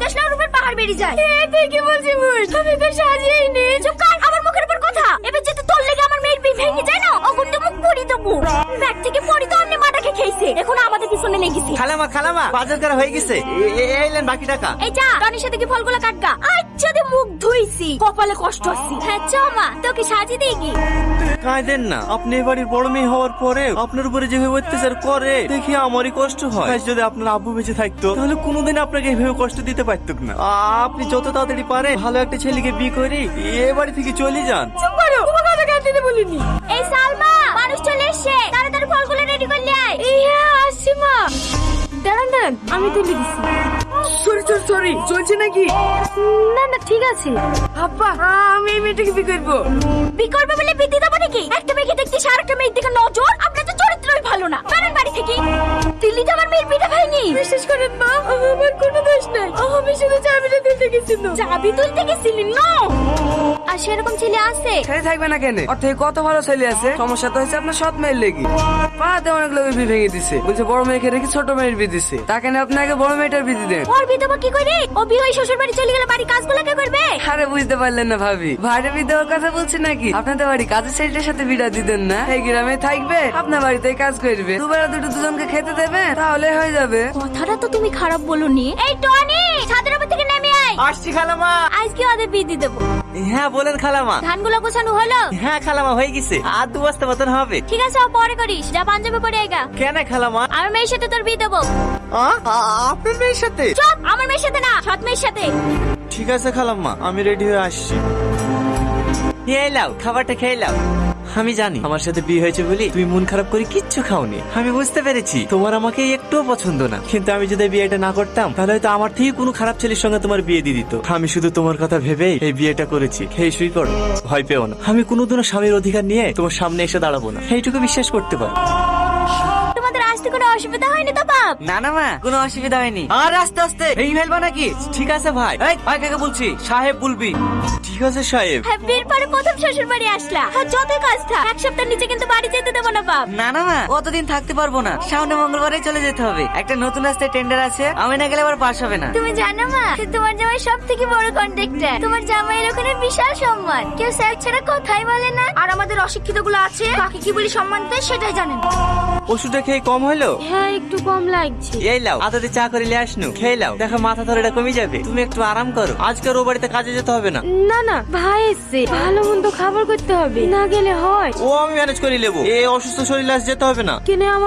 বিশ্বাস না রূপের পাহাড় বেরিয়ে যায়। তুই কি বলছিস বুঝ? আমি তো সাজিয়েই নি। চুপ কর, আমার মুখের উপর কথা। এবার যেতে তোর লেগে আমার মেয়ের বিয়ে ভেঙে যায় না, ওগুন তো মুখ পড়ি দেবো। ব্যাগ থেকে পড়ি তো অন্য মাটাকে খেয়েছে, এখন আমাদের পিছনে লেগেছে। খালামা বাজার করা হয়ে গেছে, এইলেন বাকি টাকা। এই যা টনির সাথে কি ফলগুলো কাটগা। আজ যদি মুখ ধুইছি কপালে কষ্ট হচ্ছে। হ্যাঁ চ মা, তোকে সাজিয়ে দিই কি? কাঁদেন না, আপনি এই বাড়ির বড় মেয়ে হওয়ার পরে আপনার উপরে যেভাবে অত্যাচার করে দেখি আমারই কষ্ট হয়। আজ যদি আপনার আব্বু বেঁচে থাকতো তাহলে কোনোদিন আপনাকে এইভাবে কষ্ট দিতে পারতো না। আপনি যত তাড়াতাড়ি পারেন ভালো একটা ছেলেকে বিয়ে করে এ বাড়ি থেকে চলে যান। চুপ করো, তোমাকে কথা কাটতে বলিনি। এই সালমা, মানুষ চলে এসেছে, তাড়াতাড়ি ফলগুলো রেডি করে নিয়ে আয়। হ্যাঁ আসছি মা। দাঁড়ান আমি তুলে দিচ্ছি। সরি চলছে নাকি? না ঠিক আছে। আব্বা আমি এই মেয়েটাকে বিয়ে করবো। বিয়ে করবে বলে বিয়ে দিতে পারে নাকি? একটা মেয়েকে দেখতে আরেকটা মেয়ের দিকে নজর। আপনার তো চরিত্রই ভালো না, বেরেন বাড়ি থেকে। দিল্লি তো আমার মেয়ের বিয়েটা হয়নি। বিশ্বাস করেন মা, আমার কোনো দোষ নাই। আমি শুধু চাবিটা তুলতে গেছিলাম। চাবি তুলতে গেছিলি না? আর সেরকম ছেলে আছে? ছেলে থাকবে না কেন? ওর থেকে কত ভালো ছেলে আছে। সমস্যা তো হয়েছে আপনার সৎ মেয়ের লেগে। পাড়াতে অনেক লোকের বিয়ে ভেঙে দিছে, বলছে বড় মেয়েকে রেখে ছোট মেয়ের বিয়ে দিছে। তাকে না আপনাকে বড় মেয়েটার বিয়ে দেন। ওর বিয়ে দেবো কি করে? ও বিয়ে হয়ে শ্বশুর বাড়ি চলে গেলে বাড়ি কাজগুলো কে করবে? আরে বুঝতে পারলেন না ভাবি, ভাইরে বিয়ে দেওয়ার কথা বলছি নাকি? আপনাদের বাড়ি কাজের ছেলেটার সাথে বিড়া দিতেন না? এই গ্রামে থাকবে, আপনার বাড়িতে কাজ করবে, দুবেলা দুজনকে খেতে দেবে, তাহলে হয়ে যাবে। কথাটা তো তুমি খারাপ বলোনি। এই টনি, ছাদের উপর থেকে নেমে আয়। আসছি খালামা। আজকে ওদের বিয়ে দিয়ে দেবো। হ্যাঁ বলেন খালামা। ধানগুলো গোছানো হলো? হ্যাঁ খালামা হয়ে গেছে, আর 2 বস্তা মতন হবে। ঠিক আছে, পরে করিস। যা পাঞ্জাবি পরে আইগা। কেন খালামা? আমার মেয়ের সাথে তোর বিয়ে দেবো। আপনার মেয়ের সাথে? চুপ, আমার মেয়ের সাথে না, সৎ মেয়ের সাথে। ঠিক আছে খালাম্মা, আমি রেডি হয়ে আসছি। এই লাও, খাবারটা খেয়ে লাও। আমি জানি আমার সাথে বিয়ে হয়েছে বলি তুমি মন খারাপ করে কিচ্ছু খাওনি। আমি বুঝতে পেরেছি তোমার আমাকে একটুও পছন্দ না, কিন্তু আমি যদি বিয়েটা না করতাম তাহলে হয়তো আমার থেকে কোনো খারাপ ছেলের সঙ্গে তোমার বিয়ে দিয়ে দিত। আমি শুধু তোমার কথা ভেবেই এই বিয়েটা করেছি। খেয়ে শুই করো, ভয় পেও না। আমি কোনোদিনও স্বামীর অধিকার নিয়ে তোমার সামনে এসে দাঁড়াবো না, এইটুকু বিশ্বাস করতে পারো। তোমাদের আসতে কোনো অসুবিধা হয়নি তো বাপ? না মা, কোনো অসুবিধা হয়নি। আর আস্তে আস্তে ভেঙে ফেলবা নাকি? ঠিক আছে ভাই। এই ভাই কাকে বলছি? সাহেব বলবি। ঠিক আছে সাহেব। হ্যাঁ, বিয়ের পরে প্রথম শ্বশুর বাড়ি আসলা, আর যতই কাজ থাক এক সপ্তাহের নিচে কিন্তু বাড়ি যেতে দেবো না বাপ। না মা, অতদিন থাকতে পারবো না, সামনে মঙ্গলবারে চলে যেতে হবে। একটা নতুন রাস্তায় টেন্ডার আছে, আমি না গেলে আবার পাস হবে না। তুমি জানো মা, তোমার জামাই সব থেকে বড় কন্ট্রাক্টর। তোমার জামাইয়ের ওখানে বিশাল সম্মান, কেউ স্যার ছাড়া কথাই বলে না। আর আমাদের অশিক্ষিত গুলো আছে, কাকে কি বলি সম্মান দেয় সেটাই জানেন। ওষুধটা খেয়ে কম হলো? হ্যাঁ একটু কম লাগছে। এই লাও, আদাতে চা করে নিয়ে আসনু, খেয়ে লাও, দেখো মাথা ধরেটা কমে যাবে। তুমি একটু আরাম করো, আজকে ও বাড়িতে কাজে যেতে হবে না। না ভাই এসছে, ভালো মন্দ খাবার করতে হবে, না গেলে হয়। ও আমি ম্যানেজ করে নেবো, এই অসুস্থ শরীরে আজ যেতে হবে না। কিনে আমার